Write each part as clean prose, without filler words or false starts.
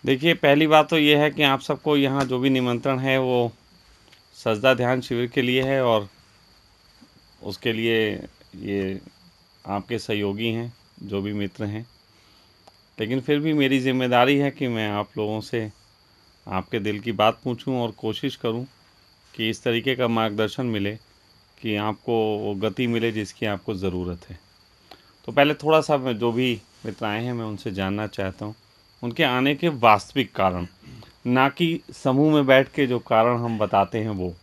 देखिए, पहली बात तो ये है कि आप सबको यहाँ जो भी निमंत्रण है वो सजदा ध्यान शिविर के लिए है, और उसके लिए ये आपके सहयोगी हैं, जो भी मित्र हैं। लेकिन फिर भी मेरी ज़िम्मेदारी है कि मैं आप लोगों से आपके दिल की बात पूछूं और कोशिश करूं कि इस तरीके का मार्गदर्शन मिले कि आपको वो गति मिले जिसकी आपको ज़रूरत है। तो पहले थोड़ा सा मैं जो भी मित्र आए हैं मैं उनसे जानना चाहता हूं उनके आने के वास्तविक कारण, ना कि समूह में बैठ के जो कारण हम बताते हैं वो।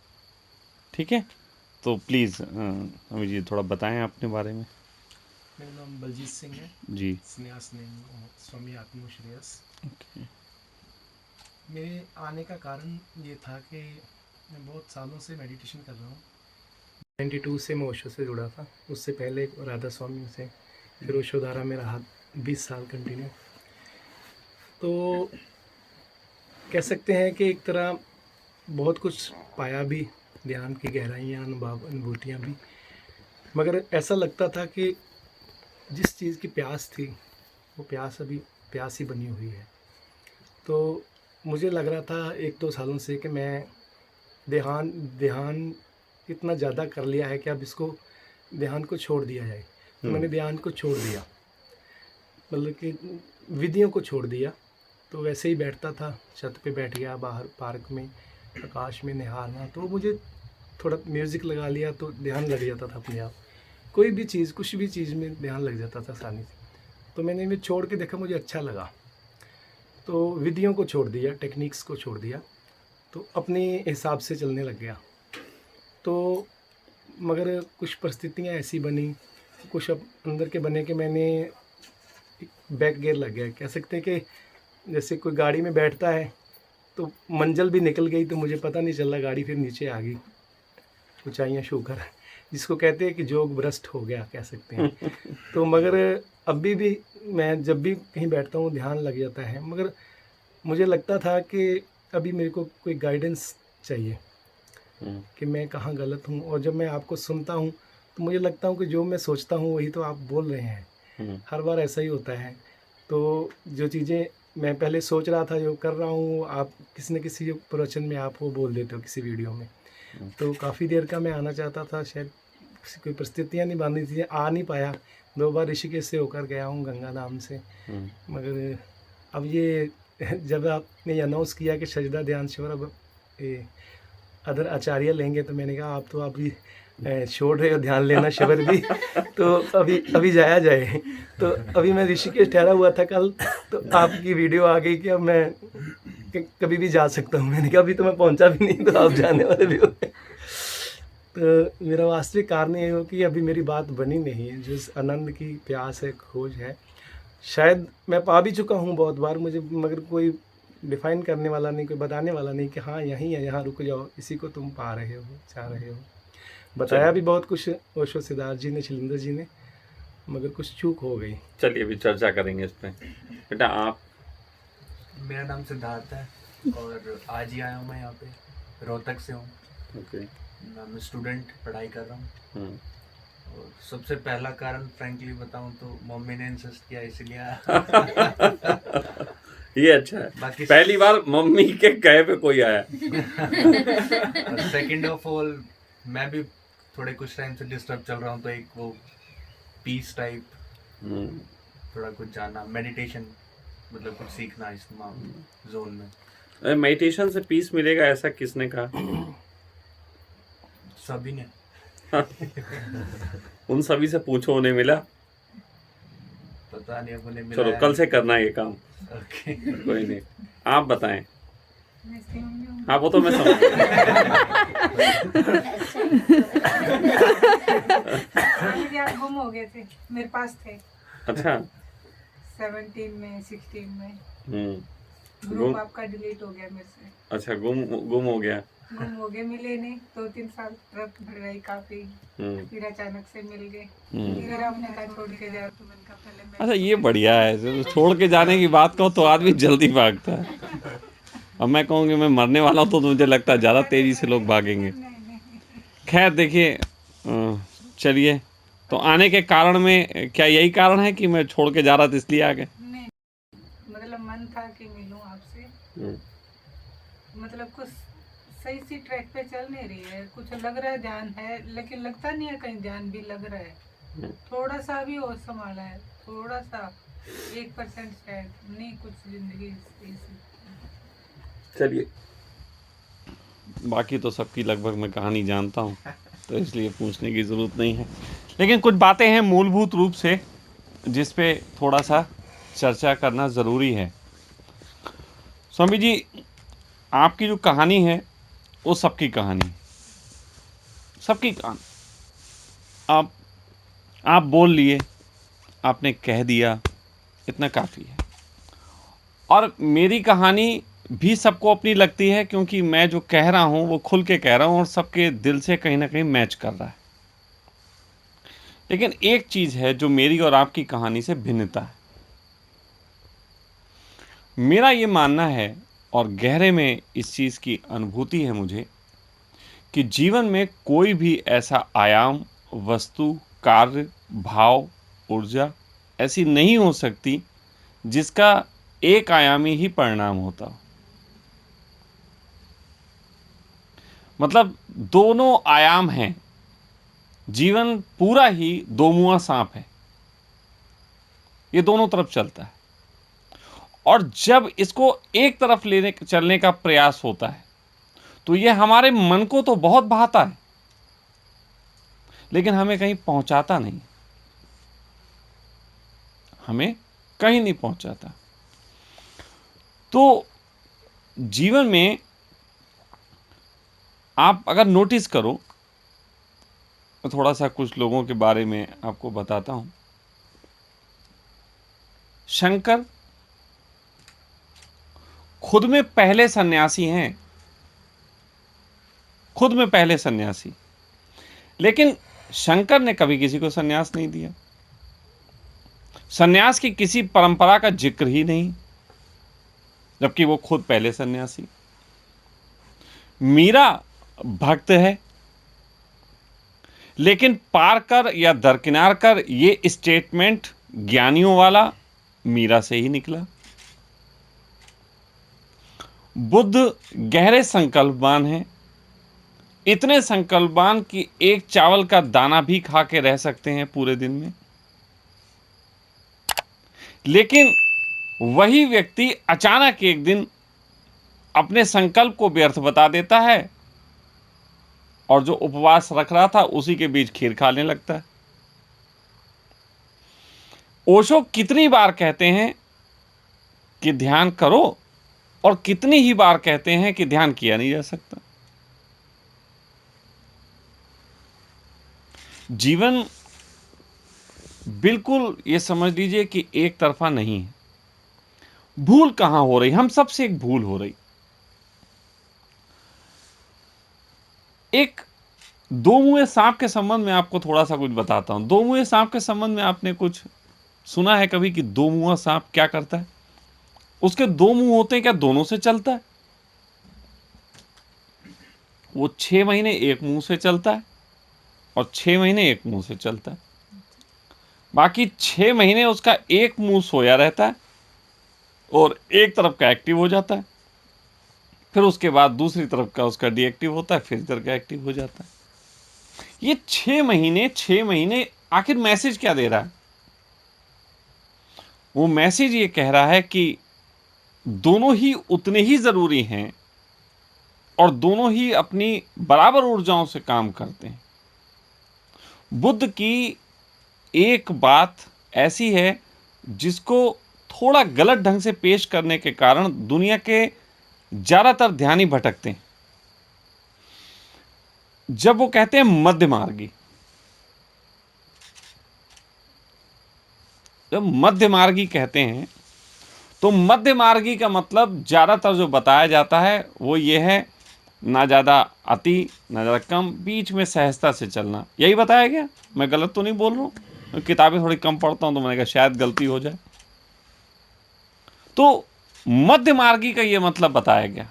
ठीक है, तो प्लीज़ अमित जी थोड़ा बताएं अपने बारे में। मेरा नाम बलजीत सिंह है। जी। स्न्यास नेम स्वामी आत्मो श्रेयस। ओके। मेरे आने का कारण ये था कि मैं बहुत सालों से मेडिटेशन कर रहा हूँ। 92 से मैं ओशो से जुड़ा था। उससे पहले राधा स्वामी से, फिर ओशो धारा में रहा 20 साल कंटिन्यू। तो कह सकते हैं कि एक तरह बहुत कुछ पाया भी, ध्यान की गहराइयाँ, अनुभूतियाँ भी, मगर ऐसा लगता था कि जिस चीज़ की प्यास थी वो प्यास अभी प्यास ही बनी हुई है। तो मुझे लग रहा था 1-2 सालों से कि मैं ध्यान ध्यान इतना ज़्यादा कर लिया है कि अब इसको ध्यान को छोड़ दिया जाए। तो मैंने ध्यान को छोड़ दिया, मतलब कि विधियों को छोड़ दिया। तो वैसे ही बैठता था, छत पे बैठ गया, बाहर पार्क में आकाश में निहारना, तो मुझे थोड़ा म्यूज़िक लगा लिया तो ध्यान लग जाता था अपने आप। कोई भी चीज़, कुछ भी चीज़ में ध्यान लग जाता था आसानी से। तो मैंने इन्हें छोड़ के देखा, मुझे अच्छा लगा। तो विधियों को छोड़ दिया, टेक्निक्स को छोड़ दिया, तो अपने हिसाब से चलने लग गया। तो मगर कुछ परिस्थितियाँ ऐसी बनी, कुछ अब अंदर के बने कि मैंने बैक गियर लग गया। कह सकते हैं कि जैसे कोई गाड़ी में बैठता है तो मंजिल भी निकल गई तो मुझे पता नहीं चला, गाड़ी फिर नीचे आ गई ऊंचाइयाँ छूकर, जिसको कहते हैं कि जोग भ्रष्ट हो गया, कह सकते हैं। तो मगर अभी भी मैं जब भी कहीं बैठता हूँ ध्यान लग जाता है, मगर मुझे लगता था कि अभी मेरे को कोई गाइडेंस चाहिए कि मैं कहाँ गलत हूँ। और जब मैं आपको सुनता हूँ तो मुझे लगता हूँ कि जो मैं सोचता हूँ वही तो आप बोल रहे हैं। हर बार ऐसा ही होता है। तो जो चीज़ें मैं पहले सोच रहा था, जो कर रहा हूँ, आप किसी न किसी प्रवचन में आप वो बोल देते हो, किसी वीडियो में। तो काफ़ी देर का मैं आना चाहता था, शायद कोई परिस्थितियाँ नहीं बांधी थी, आ नहीं पाया। 2 बार ऋषिकेश से होकर गया हूँ, गंगा धाम से। मगर अब ये जब आपने ये अनाउंस किया कि सजदा ध्यान शिविर अब ये अदर आचार्य लेंगे, तो मैंने कहा आप तो अभी छोड़ रहे हो ध्यान लेना शिविर भी, तो अभी अभी जाया जाए। तो अभी मैं ऋषिकेश ठहरा हुआ था कल, तो आपकी वीडियो आ गई कि अब मैं कभी भी जा सकता हूँ। मैंने कहा अभी तो मैं पहुँचा भी नहीं, तो आप जाने वाले भी हो। तो मेरा वास्तविक कारण ये हो कि अभी मेरी बात बनी नहीं है, जिस आनंद की प्यास है, खोज है, शायद मैं पा भी चुका हूँ बहुत बार, मुझे मगर कोई डिफाइन करने वाला नहीं, कोई बताने वाला नहीं कि हाँ यहीं है, यहाँ रुक जाओ, इसी को तुम पा रहे हो, चाह रहे हो। बताया भी बहुत कुछ ओशो सिद्धार्थ जी ने, शैलेंद्र जी ने, मगर कुछ चूक हो गई। चलिए अभी चर्चा करेंगे इस पे। बेटा आप। मेरा नाम सिद्धार्थ है और आज ही आया हूँ मैं यहाँ पे, रोहतक से हूँ। ओके। मैं स्टूडेंट, पढ़ाई कर रहा हूँ। और सबसे पहला कारण फ्रैंकली बताऊँ तो मम्मी ने इंसिस्ट किया, इसलिए आया। ये अच्छा है, बाकी पहली बार मम्मी के कहे पे कोई आया। सेकंड ऑफ ऑल मैं भी थोड़े कुछ टाइम से डिस्टर्ब चल रहा हूँ, तो एक वो पीस टाइप, थोड़ा कुछ जानना, मेडिटेशन, मतलब कुछ सीखना इस जोन में। मेडिटेशन से पीस मिलेगा ऐसा किसने कहा? सभी ने। उन सभी से पूछो, उन्हें मिला? पता नहीं, अब उन्हें मिला। चलो कल से करना है ये काम। ओके। कोई नहीं, आप बताएं। हाँ वो तो मैं समझ गुम हो गए थे, मेरे पास थे। अच्छा। 17 में, 16 में गुम। ग्रुप आपका डिलीट हो गया मेरे से। अच्छा, गुम हो गया। गुम हो गए, मिले नहीं 2-3 साल, ट्रक भर गई काफी। फिर अचानक से मिल गए, फिर आपने कहा छोड़ के जाओ, तो मैंने कहा पहले मैं। अच्छा ये बढ़िया है, छोड़ के जाने की बात कहो तो आदमी जल्दी भागता है। अब मैं कहूँगी मैं मरने वाला हूँ तो मुझे लगता है ज़्यादा तेज़ी से लोग भागेंगे। खैर देखिए, चलिए, तो आने के कारण में क्या यही कारण है कि मैं छोड़ के जा रहा था इसलिए आ गए? मतलब मन था कि मिलूं आपसे। मतलब कुछ सही सी ट्रैक पे चल नहीं रही है, कुछ लग रहा है ध्यान है लेकिन लगता नहीं है कहीं ध्यान भी लग रहा है। थोड़ा सा भी होश संभाला है, थोड़ा सा 1% शायद नहीं, कुछ जिंदगी चलिए, बाकी तो सबकी लगभग मैं कहानी जानता हूँ, तो इसलिए पूछने की ज़रूरत नहीं है, लेकिन कुछ बातें हैं मूलभूत रूप से जिस पे थोड़ा सा चर्चा करना ज़रूरी है। स्वामी जी, आपकी जो कहानी है वो सबकी कहानी है, सबकी कहानी। आप बोल लिए, आपने कह दिया, इतना काफ़ी है। और मेरी कहानी भी सबको अपनी लगती है, क्योंकि मैं जो कह रहा हूँ वो खुल के कह रहा हूँ और सबके दिल से कहीं ना कहीं मैच कर रहा है। लेकिन एक चीज़ है जो मेरी और आपकी कहानी से भिन्नता है। मेरा ये मानना है और गहरे में इस चीज़ की अनुभूति है मुझे कि जीवन में कोई भी ऐसा आयाम, वस्तु, कार्य, भाव, ऊर्जा ऐसी नहीं हो सकती जिसका एक आयामी ही परिणाम होता हो। मतलब दोनों आयाम हैं। जीवन पूरा ही दो मुआ सांप है, ये दोनों तरफ चलता है। और जब इसको एक तरफ लेने चलने का प्रयास होता है तो ये हमारे मन को तो बहुत भाता है, लेकिन हमें कहीं पहुंचाता नहीं, हमें कहीं नहीं पहुंचाता। तो जीवन में आप अगर नोटिस करो, मैं थोड़ा सा कुछ लोगों के बारे में आपको बताता हूं। शंकर खुद में पहले सन्यासी हैं, खुद में पहले सन्यासी, लेकिन शंकर ने कभी किसी को सन्यास नहीं दिया। सन्यास की किसी परंपरा का जिक्र ही नहीं, जबकि वो खुद पहले सन्यासी। मीरा भक्त है, लेकिन पार कर या दरकिनार कर ये स्टेटमेंट ज्ञानियों वाला मीरा से ही निकला। बुद्ध गहरे संकल्पवान हैं, इतने संकल्पवान कि एक चावल का दाना भी खा के रह सकते हैं पूरे दिन में। लेकिन वही व्यक्ति अचानक एक दिन अपने संकल्प को व्यर्थ बता देता है और जो उपवास रख रहा था उसी के बीच खीर खाने लगता है। ओशो कितनी बार कहते हैं कि ध्यान करो और कितनी ही बार कहते हैं कि ध्यान किया नहीं जा सकता। जीवन बिल्कुल ये समझ लीजिए कि एक तरफा नहीं है। भूल कहां हो रही, हम सबसे एक भूल हो रही। एक दो मुंहे सांप के संबंध में आपको थोड़ा सा कुछ बताता हूं। दो मुंहे सांप के संबंध में आपने कुछ सुना है कभी कि दो मुंहा सांप क्या करता है? उसके दो मुंह होते हैं, क्या दोनों से चलता है? वो 6 महीने एक मुंह से चलता है और 6 महीने एक मुंह से चलता है। बाकी 6 महीने उसका एक मुंह सोया रहता है और एक तरफ का एक्टिव हो जाता है, फिर उसके बाद दूसरी तरफ का उसका डीएक्टिव होता है, फिर इधर का एक्टिव हो जाता है। ये 6 महीने आखिर मैसेज क्या दे रहा है? वो मैसेज ये कह रहा है कि दोनों ही उतने ही जरूरी हैं और दोनों ही अपनी बराबर ऊर्जाओं से काम करते हैं। बुद्ध की एक बात ऐसी है जिसको थोड़ा गलत ढंग से पेश करने के कारण दुनिया के ज्यादातर ध्यानी भटकते हैं। जब वो कहते हैं मध्य मार्गी, जब मध्य मार्गी कहते हैं तो मध्य मार्गी का मतलब ज्यादातर जो बताया जाता है वो ये है, ना ज्यादा अति ना ज्यादा कम, बीच में सहजता से चलना। यही बताया गया? मैं गलत तो नहीं बोल रहा हूं? किताबें थोड़ी कम पढ़ता हूं तो मैंने कहा शायद गलती हो जाए। तो मध्य मार्गी का ये मतलब बताया गया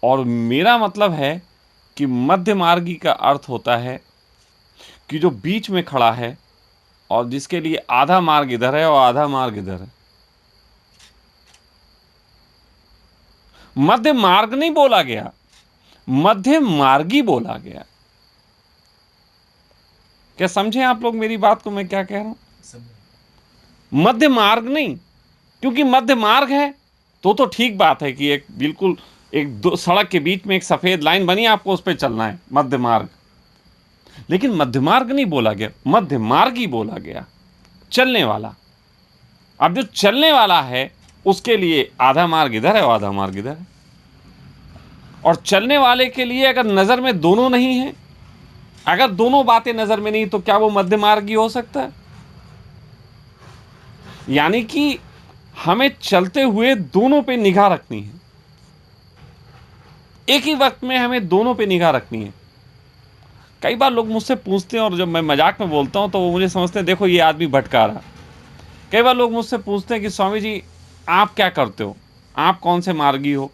और मेरा मतलब है कि मध्य मार्गी का अर्थ होता है कि जो बीच में खड़ा है और जिसके लिए आधा मार्ग इधर है और आधा मार्ग इधर है। मध्य मार्ग नहीं बोला गया, मध्य मार्गी बोला गया। क्या समझे आप लोग मेरी बात को, मैं क्या कह रहा हूं? मध्य मार्ग नहीं, क्योंकि मध्य मार्ग है तो ठीक बात है कि एक बिल्कुल एक दो सड़क के बीच में एक सफेद लाइन बनी, आपको उस पर चलना है, मध्य मार्ग। लेकिन मध्य मार्ग नहीं बोला गया, मध्य मार्ग ही बोला गया, चलने वाला। अब जो चलने वाला है उसके लिए आधा मार्ग इधर है और आधा मार्ग इधर है। और चलने वाले के लिए अगर नजर में दोनों नहीं है, अगर दोनों बातें नजर में नहीं, तो क्या वो मध्य मार्गी हो सकता है? यानी कि हमें चलते हुए दोनों पे निगाह रखनी है, एक ही वक्त में हमें दोनों पे निगाह रखनी है। कई बार लोग मुझसे पूछते हैं, और जब मैं मजाक में बोलता हूं तो वो मुझे समझते हैं देखो ये आदमी भटका रहा। कई बार लोग मुझसे पूछते हैं कि स्वामी जी आप क्या करते हो, आप कौन से मार्गी हो,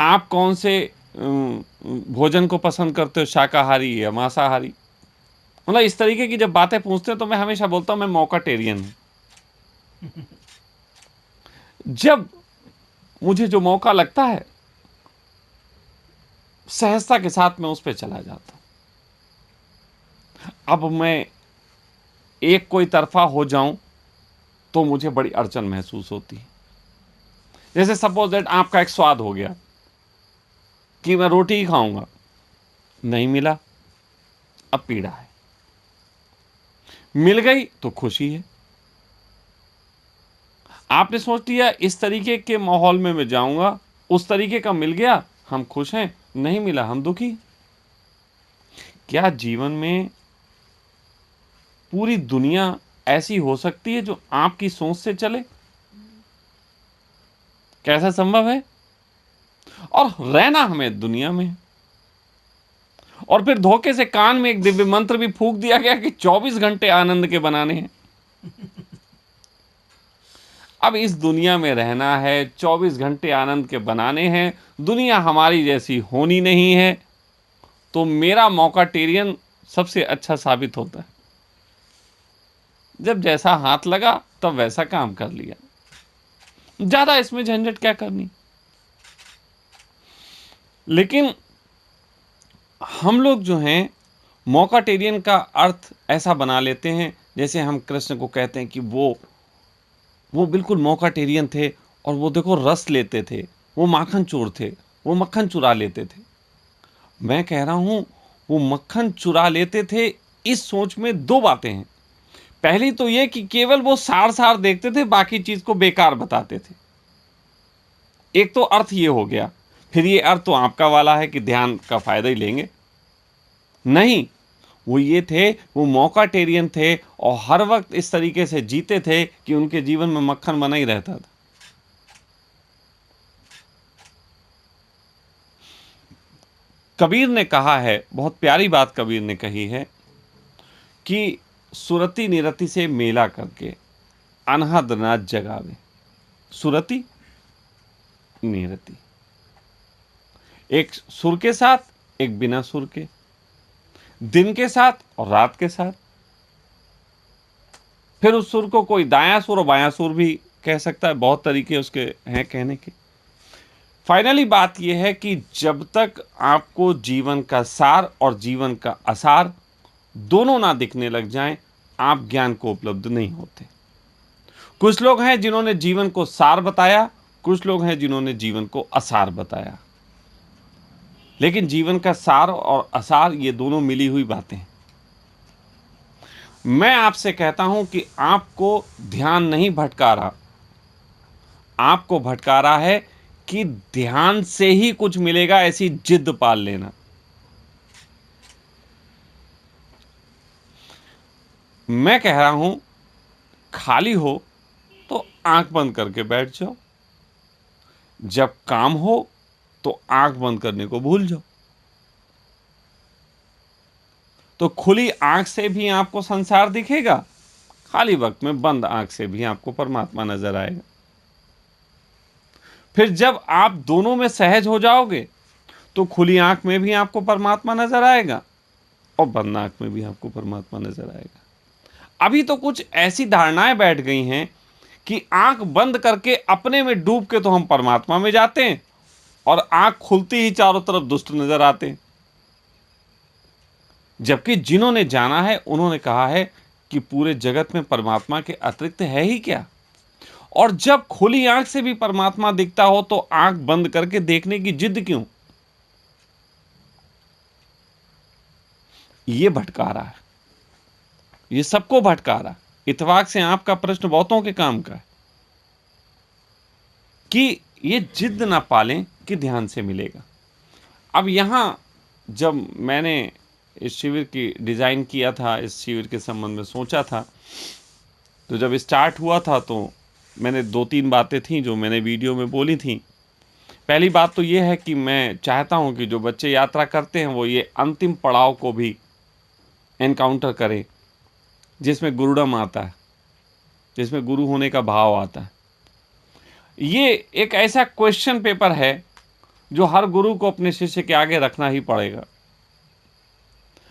आप कौन से भोजन को पसंद करते हो, शाकाहारी या मांसाहारी? मतलब इस तरीके की जब बातें पूछते हैं तो मैं हमेशा बोलता हूं मैं मौकाटेरियन हूं। जब मुझे जो मौका लगता है सहजता के साथ मैं उस पर चला जाता हूं। अब मैं एक कोई तरफा हो जाऊं तो मुझे बड़ी अड़चन महसूस होती है। जैसे सपोज दैट आपका एक स्वाद हो गया कि मैं रोटी ही खाऊंगा, नहीं मिला, अब पीड़ा है। मिल गई तो खुशी है। आपने सोच लिया इस तरीके के माहौल में मैं जाऊंगा, उस तरीके का मिल गया, हम खुश हैं, नहीं मिला हम दुखी। क्या जीवन में पूरी दुनिया ऐसी हो सकती है जो आपकी सोच से चले? कैसा संभव है? और रहना हमें दुनिया में, और फिर धोखे से कान में एक दिव्य मंत्र भी फूंक दिया गया कि 24 घंटे आनंद के बनाने हैं। अब इस दुनिया में रहना है, 24 घंटे आनंद के बनाने हैं, दुनिया हमारी जैसी होनी नहीं है, तो मेरा मौकाटेरियन सबसे अच्छा साबित होता है। जब जैसा हाथ लगा तब वैसा काम कर लिया, ज्यादा इसमें झंझट क्या करनी। लेकिन हम लोग जो हैं मौकाटेरियन का अर्थ ऐसा बना लेते हैं जैसे हम कृष्ण को कहते हैं कि वो बिल्कुल मौकाटेरियन थे, और वो देखो रस लेते थे, वो माखन चोर थे, वो मक्खन चुरा लेते थे। मैं कह रहा हूं वो मक्खन चुरा लेते थे, इस सोच में दो बातें हैं। पहली तो ये कि केवल वो सार सार देखते थे, बाकी चीज को बेकार बताते थे। एक तो अर्थ ये हो गया। फिर ये अर्थ तो आपका वाला है कि ध्यान का फायदा ही लेंगे, नहीं, वो ये थे, वो मौकाटेरियन थे और हर वक्त इस तरीके से जीते थे कि उनके जीवन में मक्खन बना ही रहता था। कबीर ने कहा है, बहुत प्यारी बात कबीर ने कही है कि सुरती निरति से मेला करके अनहद नाथ जगावे। सुरती निरति, एक सुर के साथ, एक बिना सुर के, दिन के साथ और रात के साथ। फिर उस सुर को कोई दायां सुर और बायां सुर भी कह सकता है, बहुत तरीके उसके हैं कहने के। फाइनली बात यह है कि जब तक आपको जीवन का सार और जीवन का असार दोनों ना दिखने लग जाएं, आप ज्ञान को उपलब्ध नहीं होते। कुछ लोग हैं जिन्होंने जीवन को सार बताया, कुछ लोग हैं जिन्होंने जीवन को असार बताया, लेकिन जीवन का सार और असार ये दोनों मिली हुई बातें हैं। मैं आपसे कहता हूं कि आपको ध्यान नहीं भटका रहा, आपको भटका रहा है कि ध्यान से ही कुछ मिलेगा ऐसी जिद पाल लेना। मैं कह रहा हूं खाली हो तो आंख बंद करके बैठ जाओ, जब काम हो तो आंख बंद करने को भूल जाओ। तो खुली आंख से भी आपको संसार दिखेगा, खाली वक्त में बंद आंख से भी आपको परमात्मा नजर आएगा। फिर जब आप दोनों में सहज हो जाओगे तो खुली आंख में भी आपको परमात्मा नजर आएगा और बंद आंख में भी आपको परमात्मा नजर आएगा। अभी तो कुछ ऐसी धारणाएं बैठ गई हैं कि आंख बंद करके अपने में डूब के तो हम परमात्मा में जाते हैं और आंख खुलती ही चारों तरफ दुष्ट नजर आते हैं। जबकि जिन्होंने जाना है उन्होंने कहा है कि पूरे जगत में परमात्मा के अतिरिक्त है ही क्या। और जब खुली आंख से भी परमात्मा दिखता हो तो आंख बंद करके देखने की जिद क्यों? ये भटका रहा है, ये सबको भटका रहा है। इत्तेफाक से आपका प्रश्न बहुतों के काम का है कि ये जिद ना पालें कि ध्यान से मिलेगा। अब यहां जब मैंने इस शिविर की डिजाइन किया था, इस शिविर के संबंध में सोचा था, तो जब स्टार्ट हुआ था तो मैंने 2-3 बातें थी जो मैंने वीडियो में बोली थी। पहली बात तो ये है कि मैं चाहता हूं कि जो बच्चे यात्रा करते हैं वो ये अंतिम पड़ाव को भी एनकाउंटर करें, जिसमें गुरुडम आता है, जिसमें गुरु होने का भाव आता है। ये एक ऐसा क्वेश्चन पेपर है जो हर गुरु को अपने शिष्य के आगे रखना ही पड़ेगा।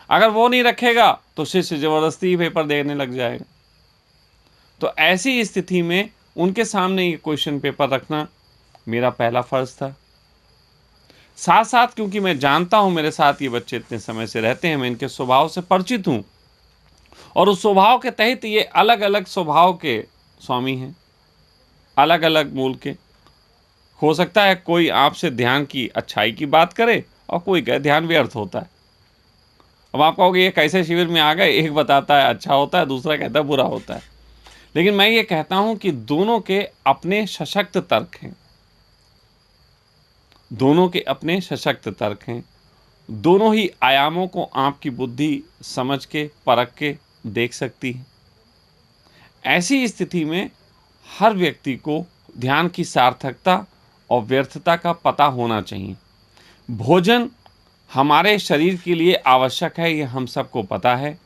अगर वो नहीं रखेगा तो शिष्य जबरदस्ती पेपर देने लग जाएगा। तो ऐसी स्थिति में उनके सामने ये क्वेश्चन पेपर रखना मेरा पहला फर्ज था। साथ साथ क्योंकि मैं जानता हूं मेरे साथ ये बच्चे इतने समय से रहते हैं, मैं इनके स्वभाव से परिचित हूं और उस स्वभाव के तहत ये अलग अलग स्वभाव के स्वामी हैं, अलग अलग मूल के। हो सकता है कोई आपसे ध्यान की अच्छाई की बात करे और कोई कहे ध्यान व्यर्थ होता है। अब आप कहोगे ये कैसे शिविर में आ गए, एक बताता है अच्छा होता है, दूसरा कहता है बुरा होता है। लेकिन मैं ये कहता हूं कि दोनों के अपने सशक्त तर्क हैं, दोनों के अपने सशक्त तर्क हैं। दोनों ही आयामों को आपकी बुद्धि समझ के परख के देख सकती है। ऐसी स्थिति में हर व्यक्ति को ध्यान की सार्थकता और व्यर्थता का पता होना चाहिए। भोजन हमारे शरीर के लिए आवश्यक है, ये हम सबको पता है,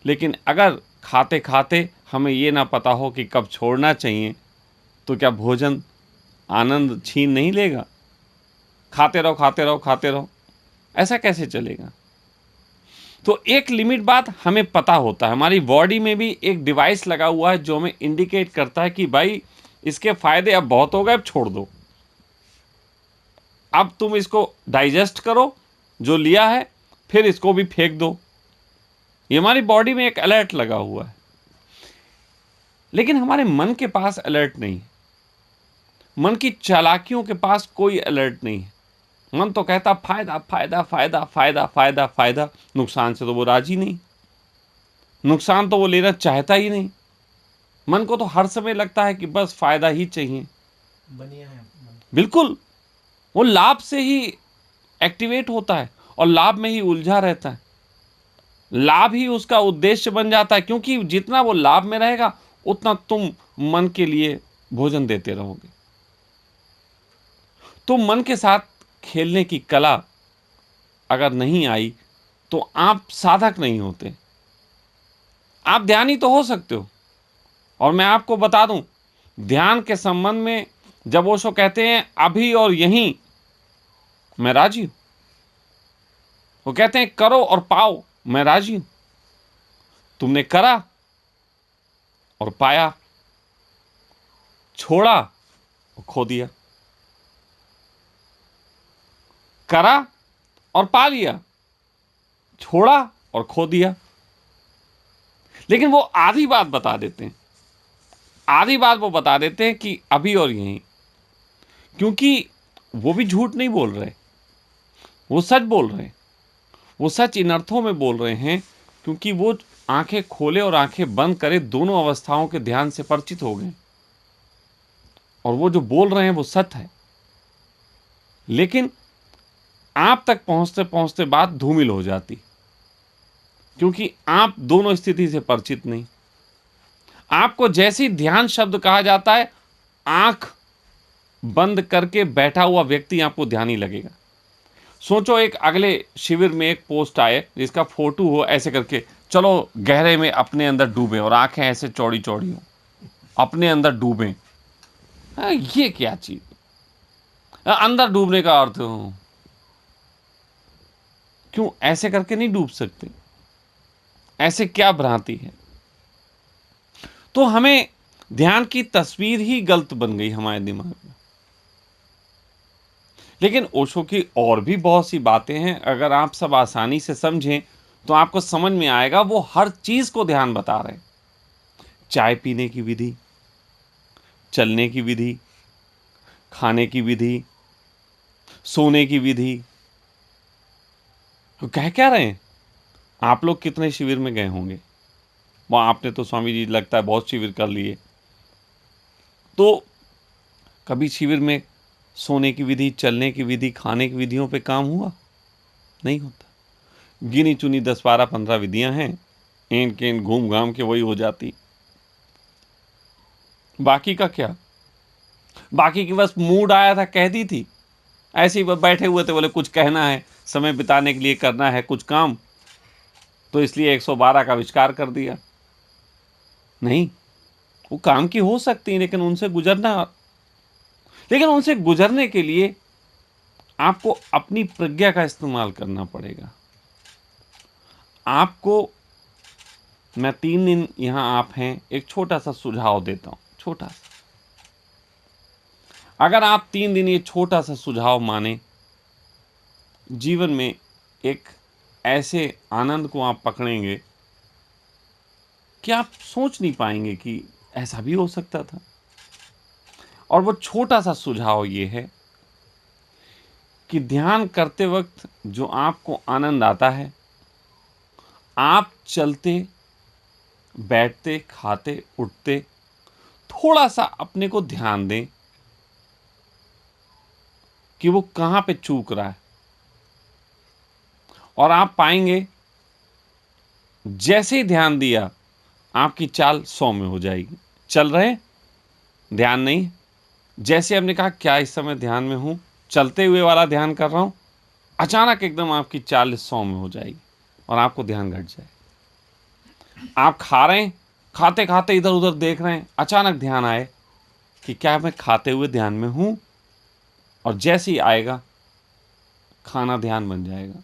लेकिन अगर खाते खाते हमें ये ना पता हो कि कब छोड़ना चाहिए तो क्या भोजन आनंद छीन नहीं लेगा? खाते रहो खाते रहो खाते रहो, ऐसा कैसे चलेगा? तो एक लिमिट बाद हमें पता होता है। हमारी बॉडी में भी एक डिवाइस लगा हुआ है जो हमें इंडिकेट करता है कि भाई इसके फायदे अब बहुत हो गए, अब छोड़ दो, अब तुम इसको डाइजेस्ट करो जो लिया है, फिर इसको भी फेंक दो। ये हमारी बॉडी में एक अलर्ट लगा हुआ है। लेकिन हमारे मन के पास अलर्ट नहीं है, मन की चालाकियों के पास कोई अलर्ट नहीं है। मन तो कहता फायदा फायदा फायदा फायदा फायदा फायदा, नुकसान से तो वो राजी नहीं, नुकसान तो वो लेना चाहता ही नहीं। मन को तो हर समय लगता है कि बस फायदा ही चाहिए। बनिया है मन। बिल्कुल, वो लाभ से ही एक्टिवेट होता है और लाभ में ही उलझा रहता है। लाभ ही उसका उद्देश्य बन जाता है, क्योंकि जितना वो लाभ में रहेगा उतना तुम मन के लिए भोजन देते रहोगे। तो मन के साथ खेलने की कला अगर नहीं आई तो आप साधक नहीं होते। आप ध्यानी तो हो सकते हो। और मैं आपको बता दूं, ध्यान के संबंध में जब ओशो कहते हैं अभी और यहीं, मैं राजी हूं। वो कहते हैं करो और पाओ, मैं राजी हूं। तुमने करा और पाया, छोड़ा और खो दिया। करा और पा लिया, छोड़ा और खो दिया। लेकिन वो आधी बात बता देते हैं, आधी बात वो बता देते हैं कि अभी और यहीं, क्योंकि वो भी झूठ नहीं बोल रहे, वो सच बोल रहे हैं। वो सच इन अर्थों में बोल रहे हैं क्योंकि वो आंखें खोले और आंखें बंद करे दोनों अवस्थाओं के ध्यान से परिचित हो गए, और वो जो बोल रहे हैं वो सत्य है। लेकिन आप तक पहुंचते पहुंचते बात धूमिल हो जाती, क्योंकि आप दोनों स्थिति से परिचित नहीं। आपको जैसी ध्यान शब्द कहा जाता है, आंख बंद करके बैठा हुआ व्यक्ति आपको ध्यानी लगेगा। सोचो एक अगले शिविर में एक पोस्ट आए जिसका फोटो हो ऐसे करके, चलो गहरे में अपने अंदर डूबे, और आंखें ऐसे चौड़ी चौड़ी हो, अपने अंदर डूबे। ये क्या चीज? अंदर डूबने का अर्थ हो, क्यों ऐसे करके नहीं डूब सकते? ऐसे क्या भ्रांति है? तो हमें ध्यान की तस्वीर ही गलत बन गई हमारे दिमाग में। लेकिन ओशो की और भी बहुत सी बातें हैं, अगर आप सब आसानी से समझें तो आपको समझ में आएगा। वो हर चीज को ध्यान बता रहे हैं। चाय पीने की विधि, चलने की विधि, खाने की विधि, सोने की विधि। तो कह क्या रहे हैं? आप लोग कितने शिविर में गए होंगे? वो आपने तो स्वामी जी लगता है बहुत शिविर कर लिए। तो कभी शिविर में सोने की विधि, चलने की विधि, खाने की विधियों पे काम हुआ? नहीं होता। गिनी चुनी 10, 12, 15 विधियां हैं, एन केन घूम घाम के वही हो जाती। बाकी का क्या? बाकी की बस मूड आया था कह दी थी, ऐसे ही बस बैठे हुए थे, बोले कुछ कहना है, समय बिताने के लिए करना है कुछ काम, तो इसलिए 112 का आविष्कार कर दिया। नहीं, वो काम की हो सकती है, लेकिन उनसे गुजरने के लिए आपको अपनी प्रज्ञा का इस्तेमाल करना पड़ेगा। आपको मैं 3 दिन यहां आप हैं, एक छोटा सा सुझाव देता हूं, छोटा सा। अगर आप 3 दिन ये छोटा सा सुझाव माने, जीवन में एक ऐसे आनंद को आप पकड़ेंगे कि आप सोच नहीं पाएंगे कि ऐसा भी हो सकता था। और वो छोटा सा सुझाव ये है कि ध्यान करते वक्त जो आपको आनंद आता है, आप चलते, बैठते, खाते, उठते थोड़ा सा अपने को ध्यान दें कि वो कहां पे चूक रहा है, और आप पाएंगे जैसे ही ध्यान दिया आपकी चाल 100 में हो जाएगी। चल रहे, ध्यान नहीं, जैसे हमने कहा क्या इस समय ध्यान में हूं, चलते हुए वाला ध्यान कर रहा हूं, अचानक एकदम आपकी चाल 100 में हो जाएगी और आपको ध्यान घट जाए। आप खा रहे हैं, खाते खाते इधर उधर देख रहे हैं, अचानक ध्यान आए कि क्या मैं खाते हुए ध्यान में हूं, और जैसे ही आएगा खाना ध्यान बन जाएगा।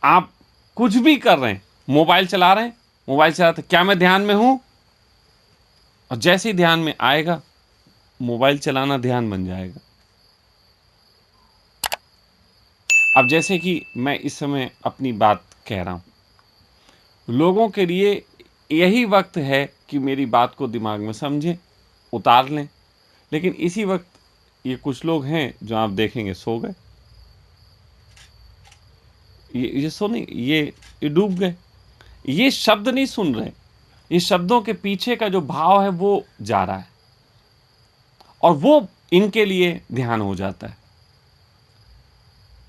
आप कुछ भी कर रहे हैं, मोबाइल चला रहे हैं, मोबाइल चलाते क्या मैं ध्यान में हूं, और जैसे ही ध्यान में आएगा मोबाइल चलाना ध्यान बन जाएगा। अब जैसे कि मैं इस समय अपनी बात कह रहा हूं, लोगों के लिए यही वक्त है कि मेरी बात को दिमाग में समझें, उतार लें। लेकिन इसी वक्त ये कुछ लोग हैं जो आप देखेंगे सो गए, ये सो नहीं, ये डूब गए, ये शब्द नहीं सुन रहे, ये शब्दों के पीछे का जो भाव है वो जा रहा है, और वो इनके लिए ध्यान हो जाता है।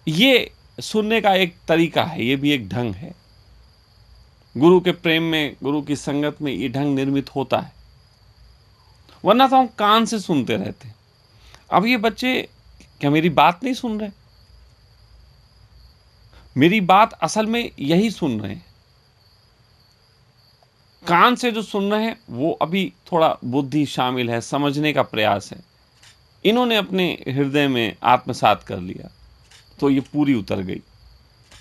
ये सुनने का एक तरीका है, ये भी एक ढंग है। गुरु के प्रेम में, गुरु की संगत में ये ढंग निर्मित होता है, वरना तो हम कान से सुनते रहते। अब ये बच्चे क्या मेरी बात नहीं सुन रहे? मेरी बात असल में यही सुन रहे हैं। कान से जो सुन रहे हैं वो अभी थोड़ा बुद्धि शामिल है, समझने का प्रयास है, इन्होंने अपने हृदय में आत्मसात कर लिया, तो ये पूरी उतर गई।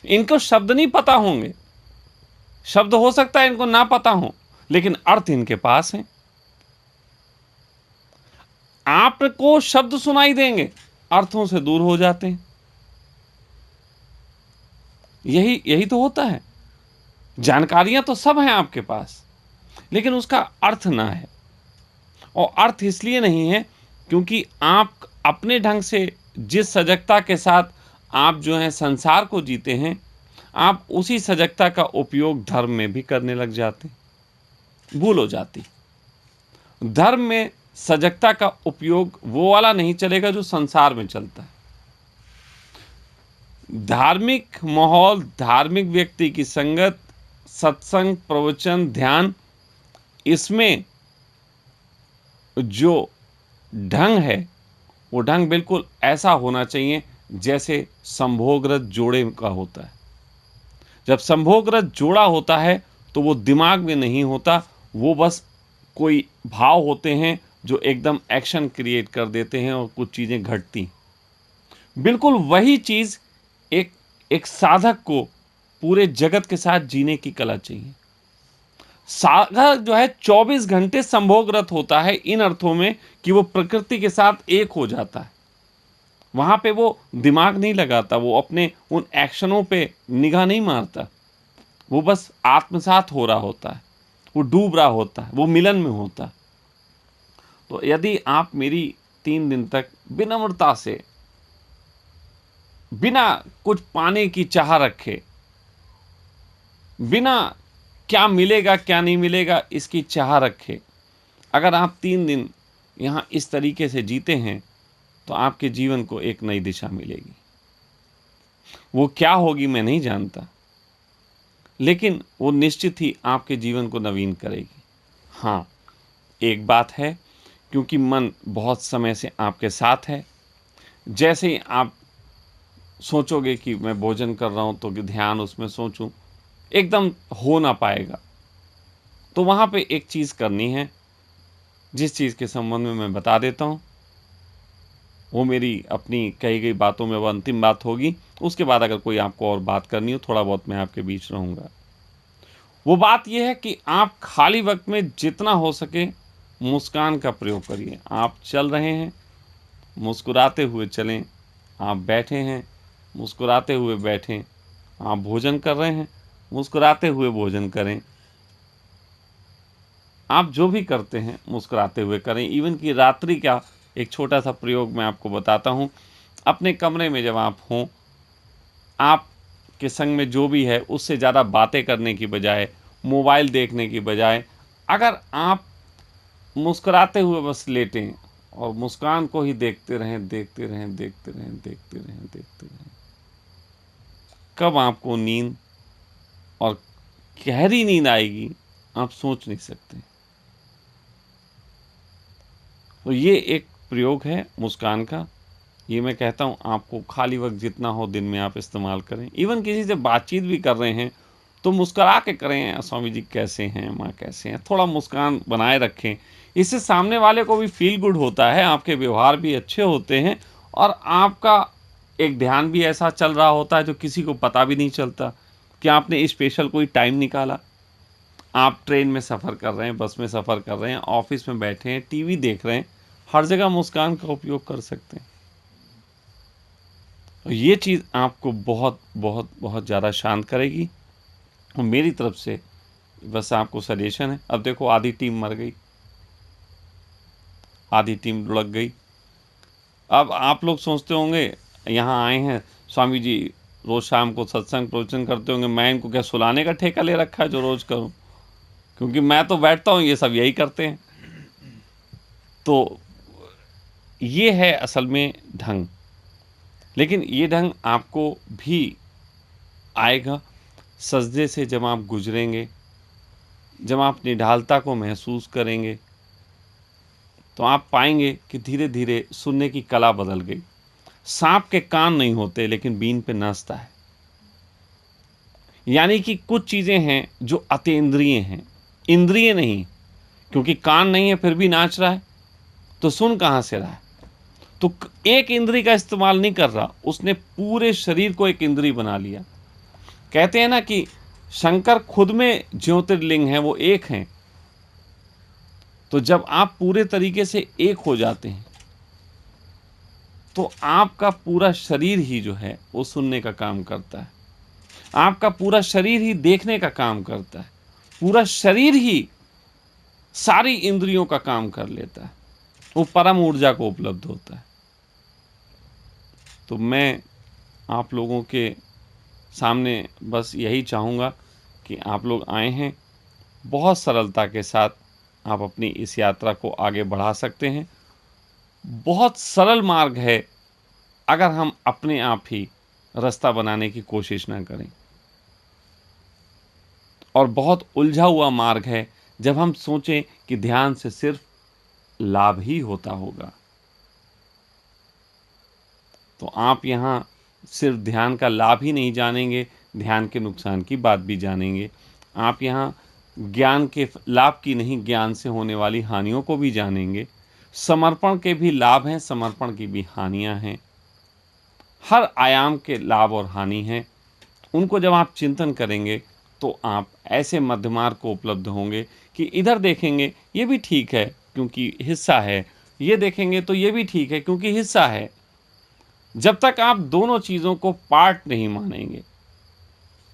इनको शब्द नहीं पता होंगे, शब्द हो सकता है इनको ना पता हो, लेकिन अर्थ इनके पास है। आपको शब्द सुनाई देंगे, अर्थों से दूर हो जाते हैं। यही तो होता है। जानकारियां तो सब हैं आपके पास, लेकिन उसका अर्थ ना है। और अर्थ इसलिए नहीं है क्योंकि आप अपने ढंग से, जिस सजगता के साथ आप जो है संसार को जीते हैं, आप उसी सजगता का उपयोग धर्म में भी करने लग जाते, भूल हो जाती। धर्म में सजगता का उपयोग वो वाला नहीं चलेगा जो संसार में चलता है। धार्मिक माहौल, धार्मिक व्यक्ति की संगत, सत्संग, प्रवचन, ध्यान, इसमें जो ढंग है वो ढंग बिल्कुल ऐसा होना चाहिए जैसे संभोगरत जोड़े का होता है। जब संभोगरत जोड़ा होता है तो वो दिमाग में नहीं होता, वो बस कोई भाव होते हैं जो एकदम एक्शन क्रिएट कर देते हैं और कुछ चीजें घटती। बिल्कुल वही चीज एक साधक को पूरे जगत के साथ जीने की कला चाहिए। सागर जो है 24 घंटे संभोगरत होता है, इन अर्थों में कि वो प्रकृति के साथ एक हो जाता है। वहां पे वो दिमाग नहीं लगाता, वो अपने उन एक्शनों पे निगाह नहीं मारता, वो बस आत्मसात हो रहा होता है, वो डूब रहा होता है, वो मिलन में होता है। तो यदि आप मेरी 3 दिन तक विनम्रता से, बिना कुछ पाने की चाह रखे, बिना क्या मिलेगा क्या नहीं मिलेगा इसकी चाह रखे, अगर आप 3 दिन यहाँ इस तरीके से जीते हैं तो आपके जीवन को एक नई दिशा मिलेगी। वो क्या होगी मैं नहीं जानता, लेकिन वो निश्चित ही आपके जीवन को नवीन करेगी। हाँ, एक बात है, क्योंकि मन बहुत समय से आपके साथ है, जैसे ही आप सोचोगे कि मैं भोजन कर रहा हूं तो कि ध्यान उसमें सोचूं, एकदम हो ना पाएगा। तो वहां पे एक चीज़ करनी है, जिस चीज़ के संबंध में मैं बता देता हूं, वो मेरी अपनी कही गई बातों में वो अंतिम बात होगी। उसके बाद अगर कोई आपको और बात करनी हो, थोड़ा बहुत मैं आपके बीच रहूँगा। वो बात यह है कि आप खाली वक्त में जितना हो सके मुस्कान का प्रयोग करिए। आप चल रहे हैं, मुस्कुराते हुए चलें। आप बैठे हैं, मुस्कुराते हुए बैठें। आप भोजन कर रहे हैं, मुस्कुराते हुए भोजन करें। आप जो भी करते हैं मुस्कुराते हुए करें। इवन कि रात्रि का एक छोटा सा प्रयोग मैं आपको बताता हूँ। अपने कमरे में जब आप हों, आपके संग में जो भी है उससे ज़्यादा बातें करने की बजाय, मोबाइल देखने की बजाय, अगर आप मुस्कुराते हुए बस लेटें और मुस्कान को ही देखते रहें, देखते रहें, देखते रहें, देखते रहें, देखते रहें, कब आपको नींद और गहरी नींद आएगी आप सोच नहीं सकते। तो ये एक प्रयोग है मुस्कान का। ये मैं कहता हूँ आपको खाली वक्त जितना हो दिन में आप इस्तेमाल करें। इवन किसी से बातचीत भी कर रहे हैं तो मुस्कुरा के करें, स्वामी जी कैसे हैं, माँ कैसे हैं, थोड़ा मुस्कान बनाए रखें। इससे सामने वाले को भी फील गुड होता है, आपके व्यवहार भी अच्छे होते हैं और आपका एक ध्यान भी ऐसा चल रहा होता है जो किसी को पता भी नहीं चलता कि आपने स्पेशल कोई टाइम निकाला। आप ट्रेन में सफ़र कर रहे हैं, बस में सफ़र कर रहे हैं, ऑफिस में बैठे हैं, टीवी देख रहे हैं, हर जगह मुस्कान का उपयोग कर सकते हैं। तो ये चीज़ आपको बहुत बहुत बहुत ज़्यादा शांत करेगी। और मेरी तरफ से बस आपको सजेशन है। अब देखो आधी टीम मर गई, आधी टीम लुढ़क गई। अब आप लोग सोचते होंगे यहाँ आए हैं स्वामी जी रोज़ शाम को सत्संग प्रवचन करते होंगे, मैं इनको क्या सुलाने का ठेका ले रखा है जो रोज़ करूँ, क्योंकि मैं तो बैठता हूँ ये सब यही करते हैं। तो ये है असल में ढंग, लेकिन ये ढंग आपको भी आएगा सजदे से जब आप गुजरेंगे, जब आप निढालता को महसूस करेंगे तो आप पाएंगे कि धीरे धीरे सुनने की कला बदल गई। सांप के कान नहीं होते लेकिन बीन पे नाचता है। यानी कि कुछ चीज़ें हैं जो अतीन्द्रिय हैं, इंद्रिय नहीं। क्योंकि कान नहीं है फिर भी नाच रहा है तो सुन कहाँ से रहा है। तो एक इंद्री का इस्तेमाल नहीं कर रहा, उसने पूरे शरीर को एक इंद्री बना लिया। कहते हैं ना कि शंकर खुद में ज्योतिर्लिंग है, वो एक हैं। तो जब आप पूरे तरीके से एक हो जाते हैं तो आपका पूरा शरीर ही जो है वो सुनने का काम करता है, आपका पूरा शरीर ही देखने का काम करता है, पूरा शरीर ही सारी इंद्रियों का काम कर लेता है, वो परम ऊर्जा को उपलब्ध होता है। तो मैं आप लोगों के सामने बस यही चाहूँगा कि आप लोग आए हैं, बहुत सरलता के साथ आप अपनी इस यात्रा को आगे बढ़ा सकते हैं। बहुत सरल मार्ग है अगर हम अपने आप ही रास्ता बनाने की कोशिश ना करें, और बहुत उलझा हुआ मार्ग है जब हम सोचें कि ध्यान से सिर्फ लाभ ही होता होगा। तो आप यहाँ सिर्फ ध्यान का लाभ ही नहीं जानेंगे, ध्यान के नुकसान की बात भी जानेंगे। आप यहाँ ज्ञान के लाभ की नहीं, ज्ञान से होने वाली हानियों को भी जानेंगे। समर्पण के भी लाभ हैं, समर्पण की भी हानियाँ हैं। हर आयाम के लाभ और हानि हैं। उनको जब आप चिंतन करेंगे तो आप ऐसे मध्य मार्ग को उपलब्ध होंगे कि इधर देखेंगे ये भी ठीक है क्योंकि हिस्सा है, ये देखेंगे तो ये भी ठीक है क्योंकि हिस्सा है। जब तक आप दोनों चीज़ों को पार्ट नहीं मानेंगे,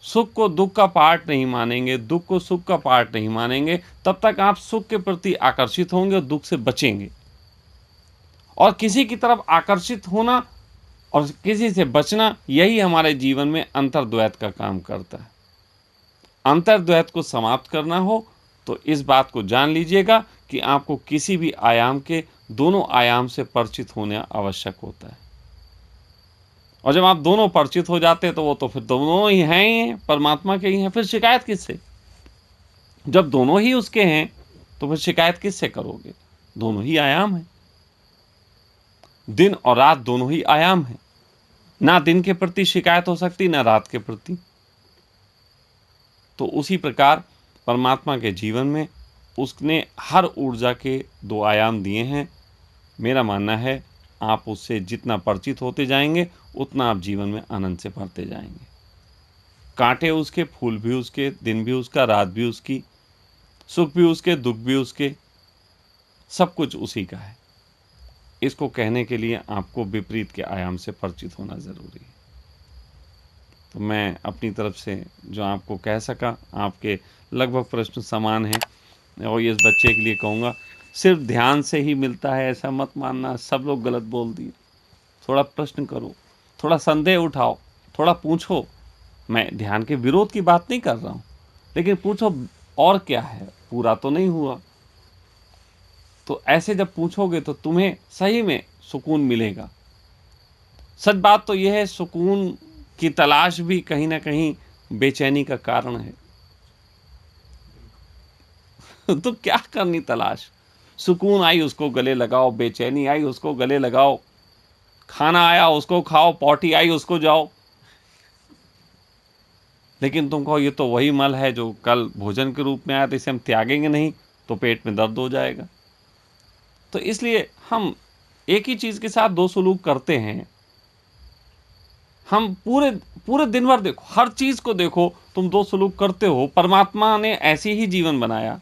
सुख को दुख का पार्ट नहीं मानेंगे, दुख को सुख का पार्ट नहीं मानेंगे, तब तक आप सुख के प्रति आकर्षित होंगे और दुख से बचेंगे। और किसी की तरफ आकर्षित होना और किसी से बचना, यही हमारे जीवन में अंतर्द्वैत का काम करता है। अंतर्द्वैत को समाप्त करना हो तो इस बात को जान लीजिएगा कि आपको किसी भी आयाम के दोनों आयाम से परिचित होना आवश्यक होता है। और जब आप दोनों परिचित हो जाते हैं तो वो तो फिर दोनों ही हैं, परमात्मा के ही हैं, फिर शिकायत किससे? जब दोनों ही उसके हैं तो फिर शिकायत किससे करोगे? दोनों ही आयाम हैं, दिन और रात दोनों ही आयाम हैं। ना दिन के प्रति शिकायत हो सकती, ना रात के प्रति। तो उसी प्रकार परमात्मा के जीवन में उसने हर ऊर्जा के दो आयाम दिए हैं। मेरा मानना है आप उससे जितना परिचित होते जाएंगे उतना आप जीवन में आनंद से भरते जाएंगे। कांटे उसके, फूल भी उसके, दिन भी उसका, रात भी उसकी, सुख भी उसके, दुख भी उसके, सब कुछ उसी का है। इसको कहने के लिए आपको विपरीत के आयाम से परिचित होना ज़रूरी है। तो मैं अपनी तरफ से जो आपको कह सका, आपके लगभग प्रश्न समान हैं, और इस बच्चे के लिए कहूँगा सिर्फ ध्यान से ही मिलता है ऐसा मत मानना। सब लोग गलत बोल दिए। थोड़ा प्रश्न करो, थोड़ा संदेह उठाओ, थोड़ा पूछो। मैं ध्यान के विरोध की बात नहीं कर रहा हूँ, लेकिन पूछो और क्या है, पूरा तो नहीं हुआ। तो ऐसे जब पूछोगे तो तुम्हें सही में सुकून मिलेगा। सच बात तो यह है, सुकून की तलाश भी कहीं ना कहीं बेचैनी का कारण है। तो क्या करनी तलाश? सुकून आई उसको गले लगाओ, बेचैनी आई उसको गले लगाओ, खाना आया उसको खाओ, पॉटी आई उसको जाओ। लेकिन तुम कहो ये तो वही मल है जो कल भोजन के रूप में आया, तो इसे हम त्यागेंगे नहीं तो पेट में दर्द हो जाएगा। तो इसलिए हम एक ही चीज़ के साथ दो सलूक करते हैं। हम पूरे पूरे दिन भर देखो, हर चीज़ को देखो, तुम दो सलूक करते हो। परमात्मा ने ऐसे ही जीवन बनाया,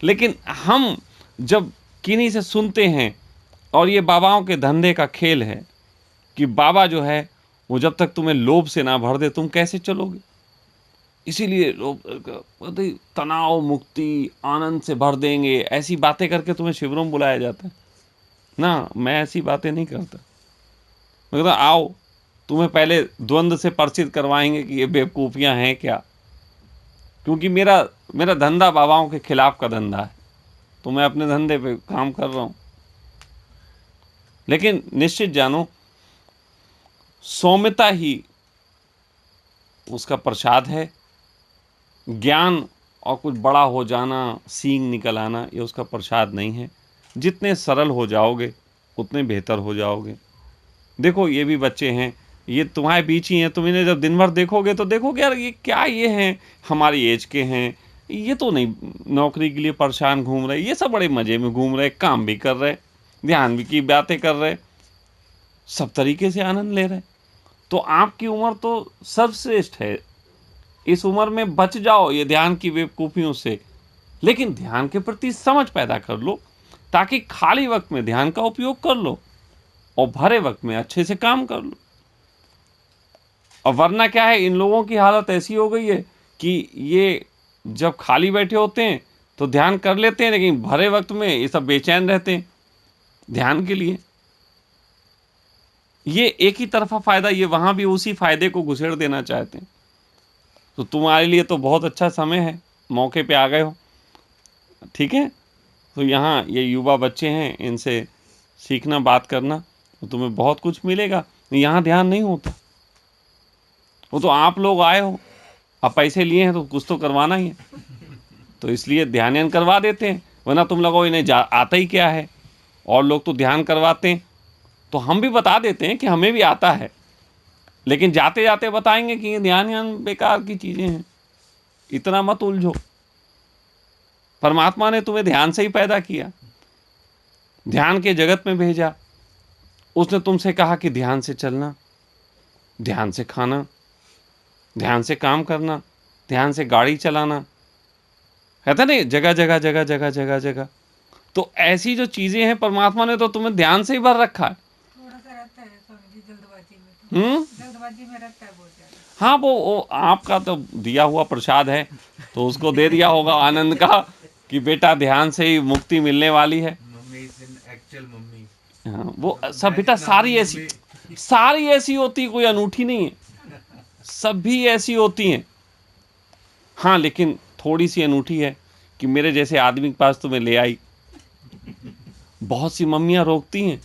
लेकिन हम जब किन्हीं से सुनते हैं, और ये बाबाओं के धंधे का खेल है कि बाबा जो है वो जब तक तुम्हें लोभ से ना भर दे तुम कैसे चलोगे। इसीलिए लोग तनाव मुक्ति आनंद से भर देंगे, ऐसी बातें करके तुम्हें शिविरों में बुलाया जाता है ना। मैं ऐसी बातें नहीं करता। मैं कहता आओ, तुम्हें पहले द्वंद्व से परिचित करवाएंगे कि ये बेवकूफ़ियाँ हैं क्या। क्योंकि मेरा धंधा बाबाओं के खिलाफ का धंधा है, तो मैं अपने धंधे पे काम कर रहा हूँ। लेकिन निश्चित जानो, सौम्यता ही उसका प्रसाद है। ज्ञान और कुछ बड़ा हो जाना, सींग निकल आना, ये उसका प्रसाद नहीं है। जितने सरल हो जाओगे उतने बेहतर हो जाओगे। देखो ये भी बच्चे हैं, ये तुम्हारे बीच ही हैं। तुम इन्हें जब दिन भर देखोगे तो देखोगे यार ये क्या, ये हैं हमारी एज के हैं, ये तो नहीं नौकरी के लिए परेशान घूम रहे, ये सब बड़े मज़े में घूम रहे, काम भी कर रहे, ध्यान भी की बातें कर रहे, सब तरीके से आनंद ले रहे। तो आपकी उम्र तो सर्वश्रेष्ठ है। इस उम्र में बच जाओ ये ध्यान की बेवकूफ़ियों से, लेकिन ध्यान के प्रति समझ पैदा कर लो, ताकि खाली वक्त में ध्यान का उपयोग कर लो और भरे वक्त में अच्छे से काम कर लो। और वरना क्या है, इन लोगों की हालत ऐसी हो गई है कि ये जब खाली बैठे होते हैं तो ध्यान कर लेते हैं, लेकिन भरे वक्त में ये सब बेचैन रहते हैं ध्यान के लिए। ये एक ही तरफा फ़ायदा, ये वहाँ भी उसी फ़ायदे को घुसेड़ देना चाहते हैं। तो तुम्हारे लिए तो बहुत अच्छा समय है, मौके पे आ गए हो। ठीक है, तो यहाँ ये युवा बच्चे हैं, इनसे सीखना, बात करना, तो तुम्हें बहुत कुछ मिलेगा। यहाँ ध्यान नहीं होता। वो तो आप लोग आए हो, अब पैसे लिए हैं तो कुछ तो करवाना ही है, तो इसलिए ध्यान करवा देते हैं। वरना तुम लोगों इन्हें आता ही क्या है। और लोग तो ध्यान करवाते हैं, तो हम भी बता देते हैं कि हमें भी आता है, लेकिन जाते जाते बताएंगे कि ये ध्यान बेकार की चीज़ें हैं, इतना मत उलझो। परमात्मा ने तुम्हें ध्यान से ही पैदा किया, ध्यान के जगत में भेजा। उसने तुमसे कहा कि ध्यान से चलना, ध्यान से खाना, ध्यान से काम करना, ध्यान से गाड़ी चलाना, कहता नहीं जगह जगह जगह जगह जगह जगह। तो ऐसी जो चीजें हैं परमात्मा ने तो तुम्हें ध्यान से ही भर रखा है। थोड़ा सा रहता है स्वामी जी जल्दबाजी में, तो जल्दबाजी में रहता है बहुत ज्यादा। हाँ, वो आपका तो दिया हुआ प्रसाद है, तो उसको दे दिया होगा आनंद का कि बेटा ध्यान से ही मुक्ति मिलने वाली है। Mummy is in actual mummy. हाँ, वो सब बेटा सारी ऐसी होती, कोई अनूठी नहीं है, सब भी ऐसी होती हैं। हाँ, लेकिन थोड़ी सी अनूठी है कि मेरे जैसे आदमी के पास तुम्हें ले आई। बहुत सी मम्मियां रोकती हैं,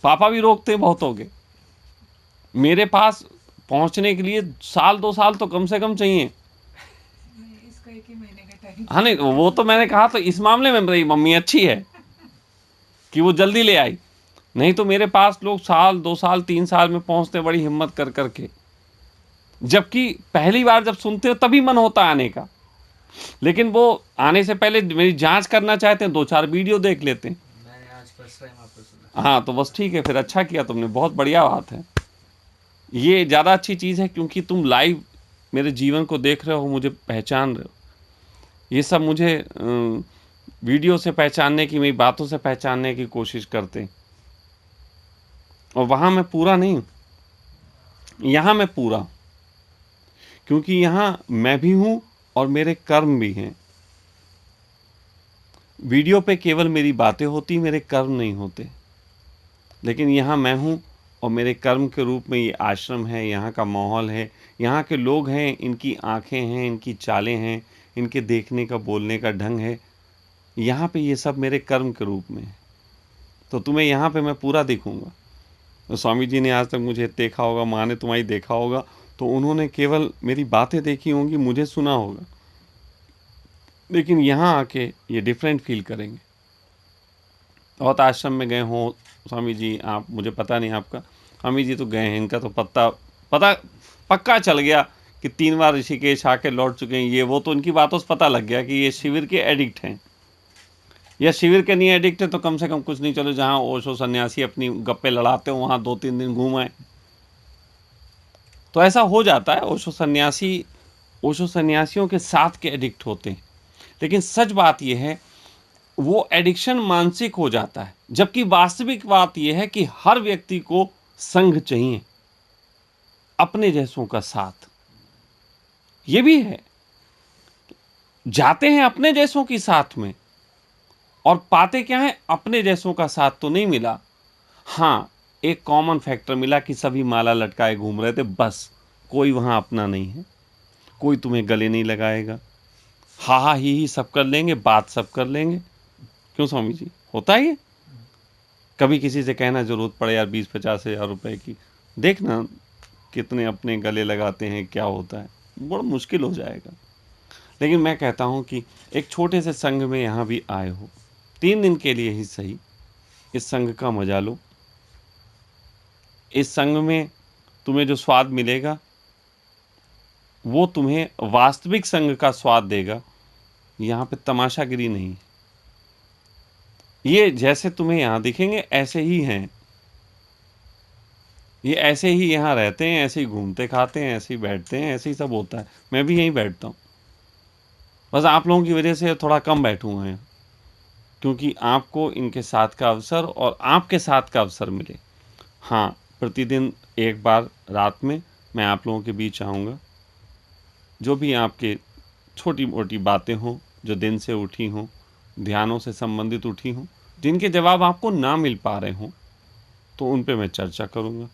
पापा भी रोकते हैं बहुत हो गए। मेरे पास पहुंचने के लिए 1-2 साल तो कम से कम चाहिए। इसको 1 ही महीने का टाइम। हाँ, नहीं वो तो मैंने कहा, तो इस मामले में मेरी मम्मी अच्छी है कि वो जल्दी ले आई। नहीं तो मेरे पास लोग 1 साल 2 साल 3 साल में पहुंचते, बड़ी हिम्मत कर करके। जबकि पहली बार जब सुनते हो तभी मन होता है आने का, लेकिन वो आने से पहले मेरी जांच करना चाहते हैं, 2-4 वीडियो देख लेते हैं। मैंने आज फर्स्ट टाइम आपको सुना। हाँ, तो बस ठीक है, फिर अच्छा किया तुमने, बहुत बढ़िया बात है। ये ज़्यादा अच्छी चीज़ है क्योंकि तुम लाइव मेरे जीवन को देख रहे हो, मुझे पहचान रहे हो। ये सब मुझे वीडियो से पहचानने की, मेरी बातों से पहचानने की कोशिश करते हैं। और वहाँ मैं पूरा नहीं हूँ, यहाँ मैं पूरा हूँ, क्योंकि यहाँ मैं भी हूँ और मेरे कर्म भी हैं। वीडियो पे केवल मेरी बातें होती, मेरे कर्म नहीं होते। लेकिन यहाँ मैं हूँ और मेरे कर्म के रूप में ये आश्रम है, यहाँ का माहौल है, यहाँ के लोग हैं, इनकी आंखें हैं, इनकी चालें हैं, इनके देखने का बोलने का ढंग है। यहाँ पे ये सब मेरे कर्म के रूप में है। तो तुम्हें यहाँ पे मैं पूरा दिखूँगा। तो स्वामी जी ने आज तक मुझे देखा होगा, माँ ने तुम्हारी देखा होगा, तो उन्होंने केवल मेरी बातें देखी होंगी, मुझे सुना होगा। लेकिन यहाँ आके ये डिफरेंट फील करेंगे। बहुत आश्रम में गए हों स्वामी जी आप, मुझे पता नहीं आपका, स्वामी जी तो गए हैं, इनका तो पता पक्का चल गया कि 3 बार ऋषिकेश आके लौट चुके हैं ये वो, तो इनकी बातों से पता लग गया कि ये शिविर के एडिक्ट हैं। या शिविर के नहीं एडिक्ट है तो कम से कम कुछ नहीं, चलो जहाँ ओशो सन्यासी अपनी गप्पे लड़ाते हो वहाँ 2-3 दिन घूम आए। तो ऐसा हो जाता है, ओशो सन्यासियों के साथ के एडिक्ट होते हैं। लेकिन सच बात यह है वो एडिक्शन मानसिक हो जाता है, जबकि वास्तविक बात यह है कि हर व्यक्ति को संग चाहिए, अपने जैसों का साथ। ये भी है, जाते हैं अपने जैसों की साथ में और पाते क्या है, अपने जैसों का साथ तो नहीं मिला। हाँ, एक कॉमन फैक्टर मिला कि सभी माला लटकाए घूम रहे थे, बस कोई वहां अपना नहीं है, कोई तुम्हें गले नहीं लगाएगा, हा ही सब कर लेंगे, बात सब कर लेंगे। क्यों स्वामी जी, होता है ये? कभी किसी से कहना जरूरत पड़े यार 20-50 हज़ार रुपए की, देखना कितने अपने गले लगाते हैं, क्या होता है, बड़ा मुश्किल हो जाएगा। लेकिन मैं कहता हूँ कि एक छोटे से संघ में यहाँ भी आए हो, 3 दिन के लिए ही सही, इस संघ का मजा लो। इस संघ में तुम्हें जो स्वाद मिलेगा वो तुम्हें वास्तविक संघ का स्वाद देगा। यहाँ पे तमाशागिरी नहीं है। ये जैसे तुम्हें यहाँ दिखेंगे ऐसे ही हैं, ये ऐसे ही यहाँ रहते हैं, ऐसे ही घूमते खाते हैं, ऐसे ही बैठते हैं, ऐसे ही सब होता है। मैं भी यहीं बैठता हूँ, बस आप लोगों की वजह से थोड़ा कम बैठूँगा यहाँ, क्योंकि आपको इनके साथ का अवसर और आपके साथ का अवसर मिले। हाँ, प्रतिदिन एक बार रात में मैं आप लोगों के बीच आऊँगा। जो भी आपके छोटी मोटी बातें हों, जो दिन से उठी हों, ध्यानों से संबंधित उठी हों, जिनके जवाब आपको ना मिल पा रहे हों, तो उन पे मैं चर्चा करूँगा।